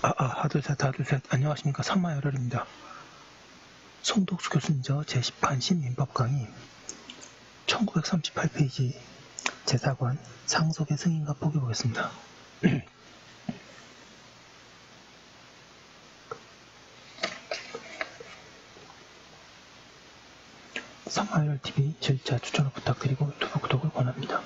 하둘셋 안녕하십니까. 상마열혈입니다. 송독수 교수님저 제10판 신민법 강의 1938페이지 제4관 상속의 승인과 포기 보겠습니다. 상마열혈TV 절차 추천을 부탁드리고 유튜브 구독을 권합니다.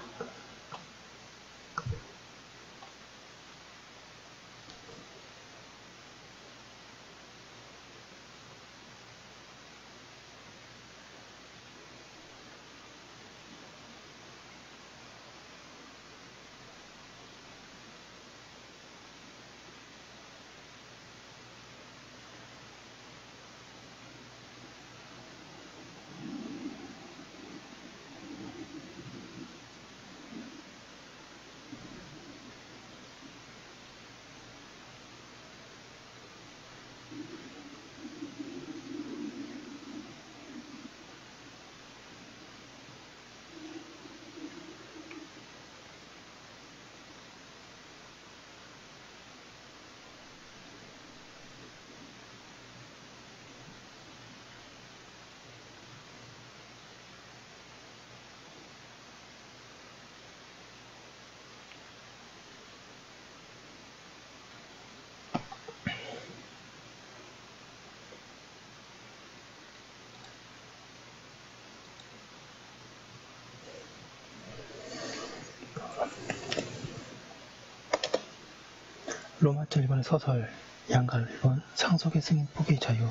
로마자 1번의 서설, 양갈 1번 상속의 승인 포기의 자유.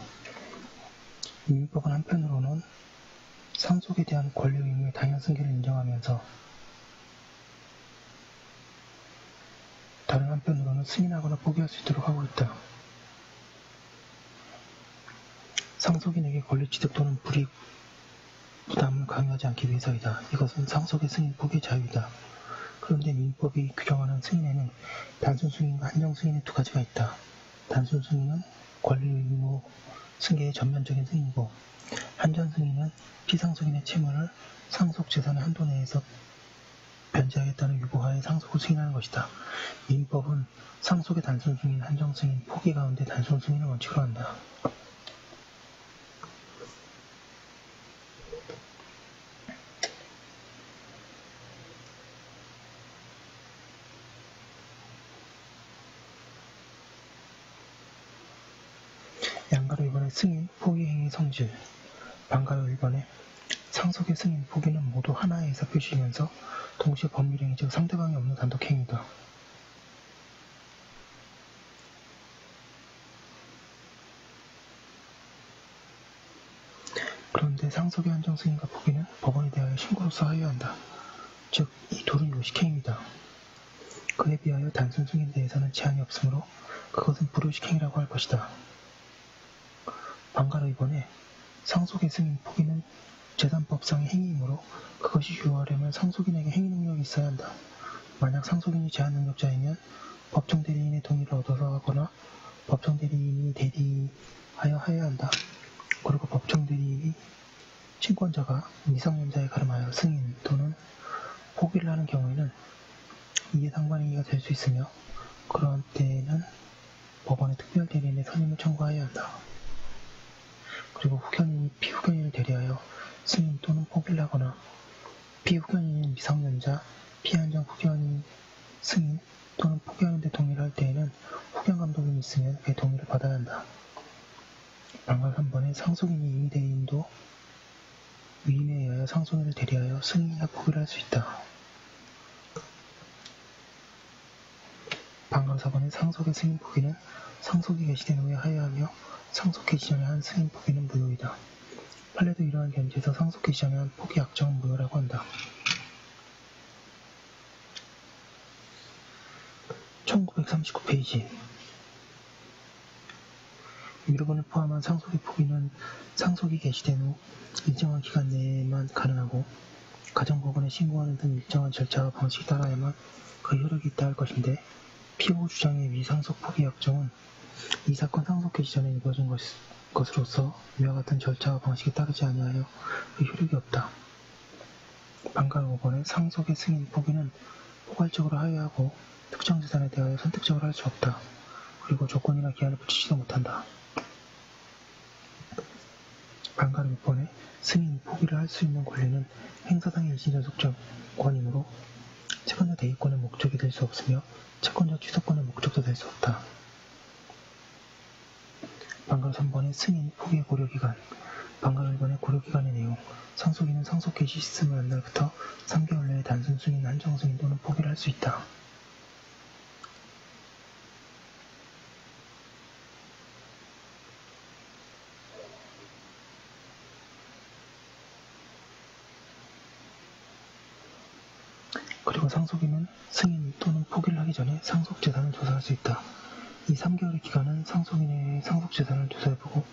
민법은 한편으로는 상속에 대한 권리 의무의 당연 승계를 인정하면서 다른 한편으로는 승인하거나 포기할 수 있도록 하고 있다. 상속인에게 권리 취득 또는 불이익 부담을 강요하지 않기 위해서이다. 이것은 상속의 승인 포기의 자유이다. 그런데 민법이 규정하는 승인에는 단순 승인과 한정 승인의 두 가지가 있다. 단순 승인은 권리 의무 승계의 전면적인 승인이고, 한정 승인은 피상속인의 채무를 상속 재산의 한도 내에서 변제하겠다는 유보하에 상속을 승인하는 것이다. 민법은 상속의 단순 승인, 한정 승인, 포기 가운데 단순 승인을 원칙으로 한다. 양가로 1번의 승인, 포기 행위 성질. 반가로 1번의 상속의 승인, 포기는 모두 하나의 의사 표시이면서 동시에 법률행위, 즉 상대방이 없는 단독행위다. 그런데 상속의 한정 승인과 포기는 법원에 대하여 신고로서 하여야 한다. 즉, 이 둘은 요식행위이다. 그에 비하여 단순 승인에 대해서는 제한이 없으므로 그것은 불요식행위라고 할 것이다. 반가로 2번에 상속의 승인, 포기는 재산법상의 행위이므로 그것이 유효하려면 상속인에게 행위 능력이 있어야 한다. 만약 상속인이 제한 능력자이면 법정 대리인의 동의를 얻어서 하거나 법정 대리인이 대리하여 하여야 한다. 그리고 법정 대리인이 친권자가 미성년자에 가름하여 승인 또는 포기를 하는 경우에는 이해 상반행위가 될 수 있으며, 그런 때에는 법원의 특별 대리인의 선임을 청구하여야 한다. 그리고 후견인이 피후견인을 대리하여 승인 또는 포기를 하거나 피후견인인 미성년자, 피한정 후견인 승인 또는 포기하는 데 동의를 할 때에는 후견 감독인이 있으면 그의 동의를 받아야 한다. 반가 3번에 상속인이 임의대리인도 위임에 의하여 상속인을 대리하여 승인이나 포기를 할 수 있다. 반가 4번에 상속의 승인 포기는 상속이 개시된 후에 하여하며 상속 개시 전에 한 승인 포기는 무효이다. 판례도 이러한 견지에서 상속 개시 전에 한 포기 약정은 무효라고 한다. 1939페이지 위로본을 포함한 상속의 포기는 상속이 개시된 후 일정한 기간 내에만 가능하고 가정법원에 신고하는 등 일정한 절차와 방식에 따라야만 그 효력이 있다 할 것인데, 피고 주장의 미상속 포기 약정은 이 사건 상속 개시 전에 이루어진 것으로서 이와 같은 절차와 방식에 따르지 아니하여 그 효력이 없다. 반가 5번의 상속의 승인 포기는 포괄적으로 하여하고 특정 재산에 대하여 선택적으로 할 수 없다. 그리고 조건이나 기한을 붙이지도 못한다. 반가로 몇 번에 승인이 포기를 할 수 있는 권리는 행사상의 일시전속적 권이므로 채권자 대기권의 목적이 될 수 없으며 채권자 취소권의 목적도 될 수 없다. 반가로 3번에 승인 포기의 고려기간 반가로 1번의 고려기간의 내용 상속인은 상속 개시 시스템을 한 날부터 3개월 내에 단순 승인, 한정 승인 또는 포기를 할 수 있다. 그리고 상속인은 승인 또는 포기를 하기 전에 상속재산을 조사할 수 있다. 이 3개월의 기간은 상속인의 상속재산을 조사해보고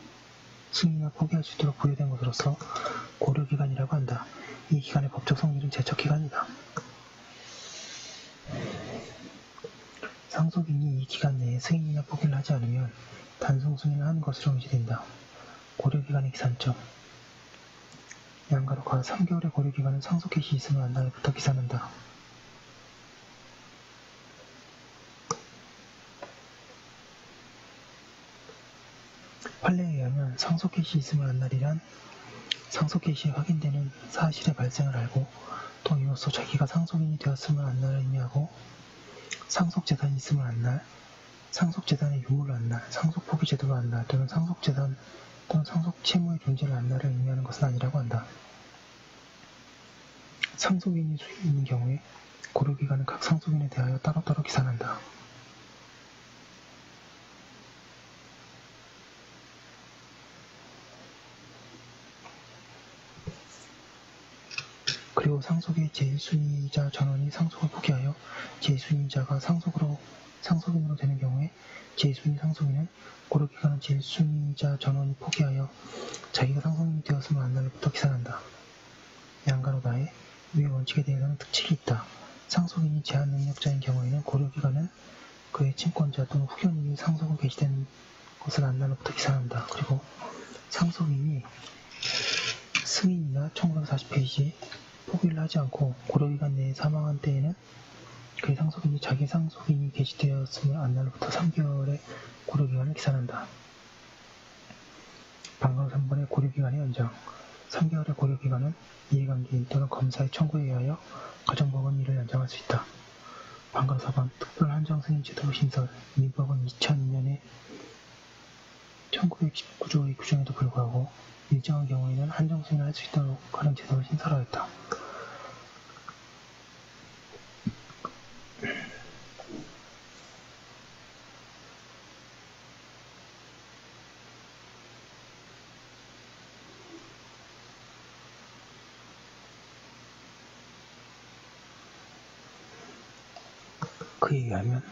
승인이나 포기할 수 있도록 부여된 것으로서 고려기간이라고 한다. 이 기간의 법적 성질은 제척기간이다. 상속인이 이 기간 내에 승인이나 포기를 하지 않으면 단순 승인을 하는 것으로 의지된다. 고려기간의 기산점 양가로가 3개월의 고려기간은 상속 개시 있음을 한 날부터 기산한다. 판례에 의하면 상속 개시 있음을 한 날이란 상속 개시에 확인되는 사실의 발생을 알고 또 이로써 자기가 상속인이 되었음을 한 날을 의미하고 상속재산이 있음을 한 날, 상속재산의 유무를 한 날, 상속포기 제도를 한 날 또는 상속재산 또는 상속채무의 존재를 한 날을 의미하는 것은 아니라고 한다. 상속인이 있는 경우에 고려기간은 각 상속인에 대하여 따로따로 기산한다. 그리고 상속의 제1순위자 전원이 상속을 포기하여 제2순위자가 상속인으로 되는 경우에 제2순위 상속인은 고려기간은 제1순위자 전원이 포기하여 자기가 상속인이 되었음을 한 날부터 기산한다. 양가로다의 위 원칙에 대해서는 특칙이 있다. 상속인이 제한 능력자인 경우에는 고려기간은 그의 친권자 또는 후견인이 상속을 개시된 것을 한 날로부터 기산한다. 그리고 상속인이 승인이나 1940페이지 포기를 하지 않고 고려기간 내에 사망한 때에는 그의 상속인이 자기 상속인이 개시되었음을 한 날로부터 3개월의 고려기간을 기산한다. 반가로 3번의 고려기간의 연장 3개월의 고려기간은 이해관계인 또는 검사의 청구에 의하여 가정법원 이를 연장할 수 있다. 반가로 4번 특별한정승인제도 신설 민법은 2002년에 1919조의 규정에도 불구하고 일정한 경우에는 한정승인을 할 수 있도록 하는 제도를 신설하였다. 그에 의하면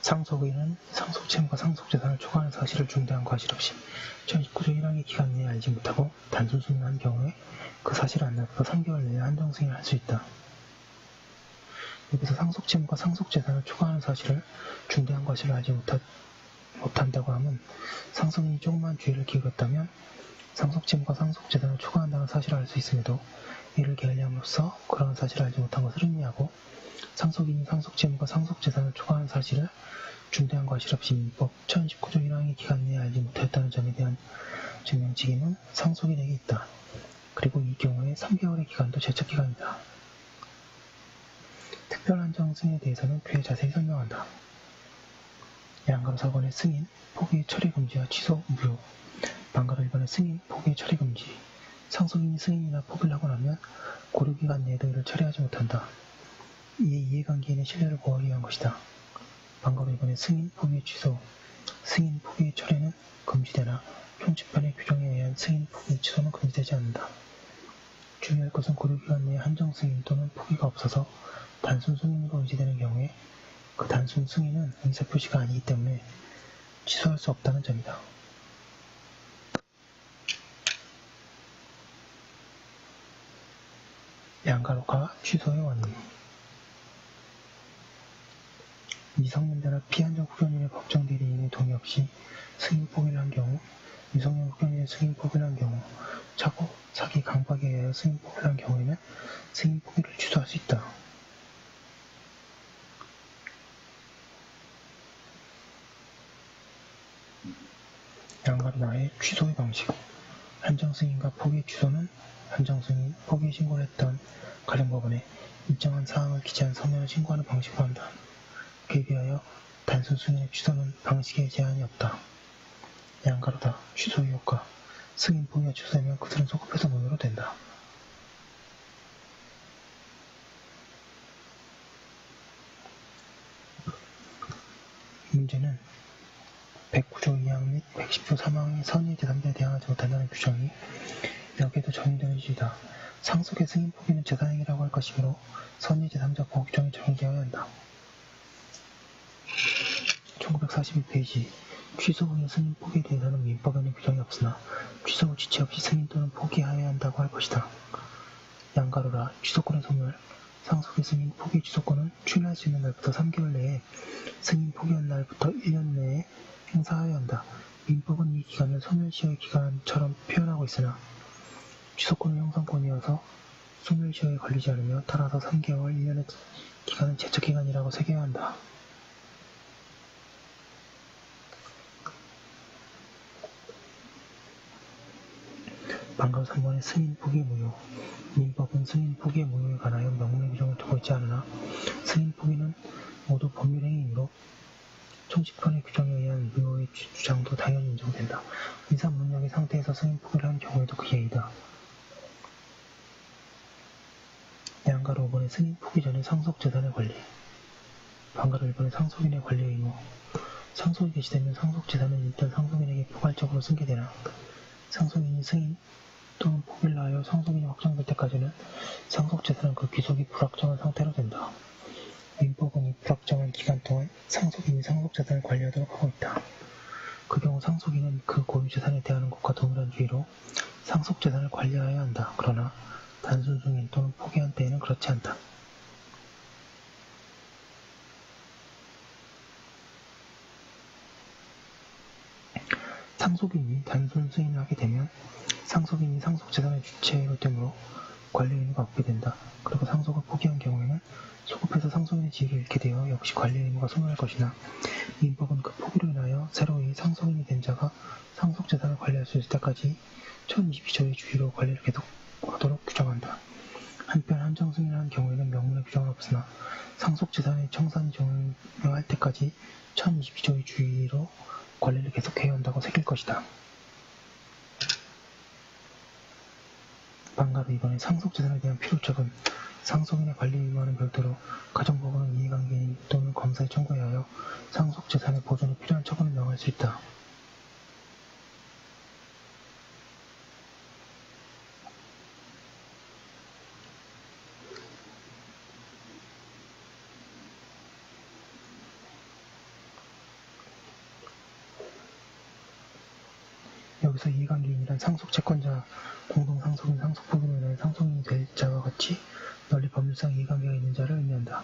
상속인은 상속채무가 상속재산을 초과하는 사실을 중대한 과실 없이 2019조 1항의 기간 내에 알지 못하고 단순 승인한 경우에 그 사실을 안 날부터 3개월 내에 한정승인을 할 수 있다. 여기서 상속채무가 상속재산을 초과하는 사실을 중대한 과실을 알지 못한다고 하면 상속인이 조그만 주의를 기울였다면 상속채무가 상속재산을 초과한다는 사실을 알 수 있음에도 이를 게을리함으로써 그러한 사실을 알지 못한 것을 의미하고 상속인이 상속채무가 상속재산을 초과하는 사실을 중대한 과실 없이 민법 1019조 1항의 기간 내에 알지 못하였다는 점에 대한 증명 책임은 상속인에게 있다. 그리고 이 경우에 3개월의 기간도 제척기간이다. 특별한정 승인에 대해서는 뒤에 자세히 설명한다. 양가로 4번의 승인, 포기의 처리 금지와 취소, 무효. 반가로 1번의 승인, 포기의 처리 금지. 상속인이 승인이나 포기를 하고 나면 고려기간 내에도 이를 처리하지 못한다. 이에 이해관계인의 신뢰를 보호하기 위한 것이다. 반가로 1번의 승인, 포기의 취소. 승인, 포기의 처리는 금지되나 총칙편의 규정에 의한 승인, 포기의 취소는 금지되지 않는다. 주의할 것은 고려기간 내에 한정 승인 또는 포기가 없어서 단순 승인으로 의지되는 경우에 그 단순 승인은 의사표시가 아니기 때문에 취소할 수 없다는 점이다. 양가로가 취소의 원인 미성년자나 피한정 후견인의 법정 대리인의 동의 없이 승인 포기를 한 경우 미성년 후견인의 승인 포기를 한 경우 착오, 사기, 강박에 의하여 승인 포기를 한 경우에는 승인 포기를 취소할 수 있다. 양가르나의 취소의 방식. 한정승인과 포기의 취소는 한정승이 포기의 신고를 했던 가정법원에 일정한 사항을 기재한 서면을 신고하는 방식으로 한다. 그에 비하여 단순 승인의 취소는 방식에 제한이 없다. 양가르다. 취소의 효과. 승인 포기가 취소되면 그들은 소급해서 무효로 된다. 문제는 109조 2항 및 110조 3항의 선의 제3자에 대항하지 못한다는 규정이 여기에도 적용되는 시이다. 상속의 승인 포기는 재산행위라고 할 것이므로 선의 제3자 보호 규정이 적용되어야 한다. 1942페이지 취소 후의 승인 포기에 대해서는 민법에는 규정이 없으나 취소 후 지체 없이 승인 또는 포기하여야 한다고 할 것이다. 양가로라. 취소권의 소멸. 상속의 승인 포기 취소권은 취소할 수 있는 날부터 3개월 내에 승인 포기한 날부터 1년 내에 행사하여야 한다. 민법은 이 기간을 소멸시효의 기간처럼 표현하고 있으나 취소권은 형성권이어서 소멸시효에 걸리지 않으며 따라서 3개월, 1년의 기간은 제척기간이라고 새겨야 한다. 방금 3번의 승인 포기의 무효. 민법은 승인 포기의 무효에 관하여 명문의 규정을 두고 있지 않으나 승인 포기는 모두 법률 행위이므로 총칙권의 규정에 의한 무효의 주장도 당연히 인정된다. 의사문명의 상태에서 승인 포기를 한 경우에도 그 예이다. 양가로 5번의 승인 포기 전의 상속재산의 권리. 방가로 1번의 상속인의 권리의 의무. 상속이 개시되면 상속재산은 일단 상속인에게 포괄적으로 승계되나 상속인이 승인 또는 포기를 하여 상속인이 확정될 때까지는 상속재산은 그 귀속이 불확정한 상태로 된다. 민법은 이 불확정한 기간 동안 상속인이 상속재산을 관리하도록 하고 있다. 그 경우 상속인은 그 고유재산에 대하는 것과 동일한 주의로 상속재산을 관리하여야 한다. 그러나 단순 승인 또는 포기한 때에는 그렇지 않다. 상속인이 단순 승인을 하게 되면 상속인이 상속재산의 주체로 되므로 관리 의무가 없게 된다. 그리고 상속을 포기한 경우에는 소급해서 상속인의 지위를 잃게 되어 역시 관리 의무가 소멸할 것이나 민법은 그 포기로 인하여 새로이 상속인이 된 자가 상속재산을 관리할 수 있을 때까지 1022조의 주의로 관리를 계속하도록 규정한다. 한편 한정승인을 한 경우에는 명문의 규정은 없으나 상속재산의 청산이 종료할 때까지 1022조의 주의로 관리를 계속해야 한다고 새길 것이다. 방가로 2번의 상속재산에 대한 필요처분. 상속인의 관리 의무와는 별도로 가정법원은 이해관계인 또는 검사에 청구에 하여 상속재산의 보존에 필요한 처분을 명할 수 있다. 여기서 이해관계인이란 상속채권자, 공동상속인, 상속포기로 인하여 상속인이 될 자와 같이 널리 법률상 이해관계가 있는 자를 의미한다.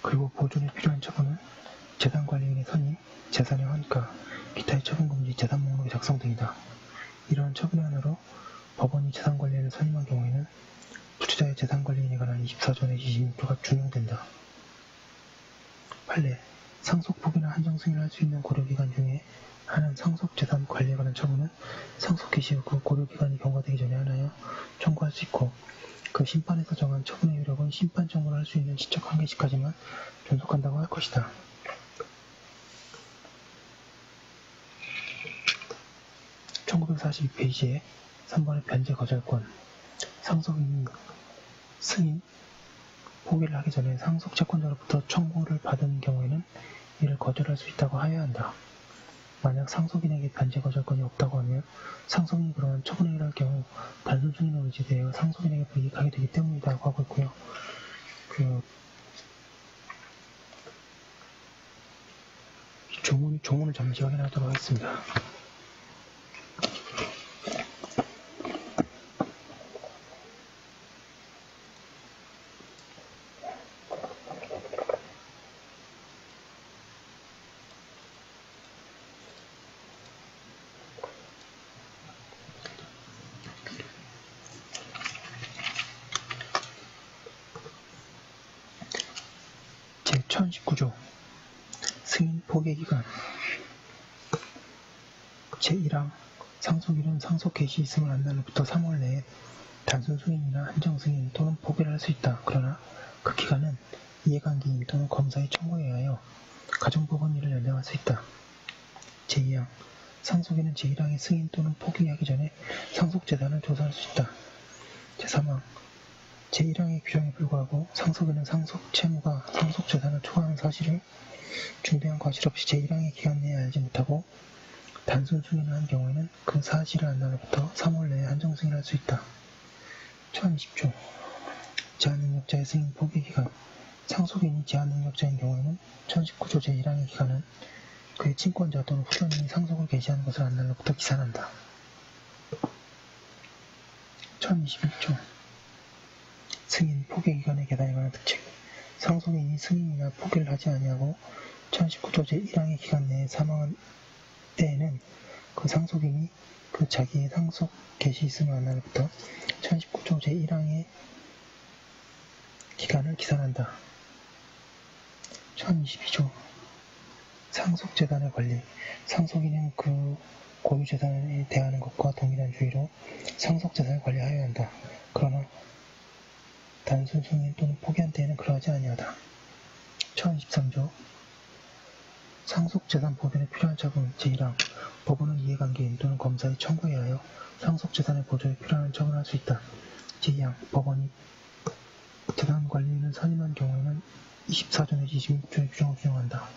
그리고 보존에 필요한 처분은 재산관리인의 선임, 재산의 환가, 기타의 처분금지, 재산목록의 작성 등이다. 이러한 처분의 하나로 법원이 재산관리인을 선임한 경우에는 부채자의 재산관리인에 관한 24조 내지 26조가 준용된다. 판례, 상속포기나 한정승인을 할 수 있는 고려기간 중에 하나는 상속재산 관리에 관한 처분은 상속 개시 후 그 고려기간이 경과되기 전에 하나여 청구할 수 있고 그 심판에서 정한 처분의 효력은 심판 청구를 할 수 있는 시적 한계시까지만 존속한다고 할 것이다. (1942페이지에) 3번의 변제 거절권. 상속인이 승인, 포기를 하기 전에 상속채권자로부터 청구를 받은 경우에는 이를 거절할 수 있다고 하여야 한다. 만약 상속인에게 변제 거절권이 없다고 하면 상속인이 그러한 처분행위를 할 경우 단순 승인으로 의지되어 상속인에게 불이익하게 되기 때문이라고 하고 있고요. 조문을 잠시 확인하도록 하겠습니다. 1019조 승인 포기 기간 제1항 상속인은 상속 개시 있음을 한 날로부터 3월 내에 단순 승인이나 한정 승인 또는 포기를 할 수 있다. 그러나 그 기간은 이해관계인 또는 검사의 청구에 의하여 가정법원일을 연장할 수 있다. 제2항 상속인은 제1항의 승인 또는 포기하기 전에 상속재산을 조사할 수 있다. 제3항 제1항의 규정에 불구하고 상속인은 상속 채무가 상속재산을 초과하는 사실을 중대한 과실 없이 제1항의 기간 내에 알지 못하고 단순 승인을 한 경우에는 그 사실을 한 날로부터 3월 내에 한정 승인할 수 있다. 1020조 제한능력자의 승인 포기 기간 상속인이 제한능력자인 경우에는 1019조 제1항의 기간은 그의 친권자 또는 후손인이 상속을 개시하는 것을 한 날로부터 기산한다. 1021조 승인 포기 기간의 계산에 관한 특칙 상속인이 승인이나 포기를 하지 아니하고 1019조 제1항의 기간 내에 사망한 때에는 그 상속인이 그 자기의 상속 개시 있음을 한 날로부터 1019조 제1항의 기간을 기산한다. 1022조 상속재산의 권리 상속인은 그 고유재산에 대하는 것과 동일한 주의로 상속재산을 관리하여야 한다. 그러나 단순 승인 또는 포기한 때에는 그러하지 아니하다. 1023조 상속재산 보존에 필요한 자금 제1항 법원은 이해관계인 또는 검사의 청구에 의하여 상속재산의 보존에 필요한 처분할 수 있다. 제2항 법원이 재산관리인을 선임한 경우에는 24조 내지 26조의 규정을 규정한다.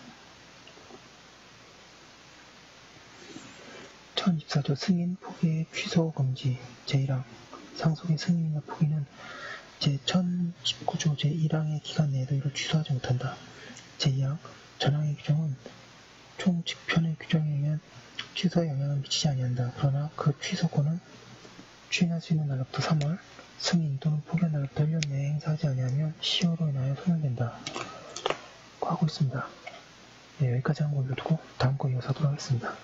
1024조 승인 포기의 취소 금지 제1항 상속의 승인이나 포기는 제1019조 제1항의 기간 내에도 이를 취소하지 못한다. 제2항 전항의 규정은 총 직편의 규정에 의한 취소에 영향을 미치지 아니한다. 그러나 그 취소권은 추인할 수 있는 날로부터 3월, 승인 또는 포기한 날로부터 1년 내에 행사하지 아니하면 시효로 인하여 소멸된다. 고 하고 있습니다. 네, 여기까지 한 거 올려두고 다음 거 이어서 하도록 하겠습니다.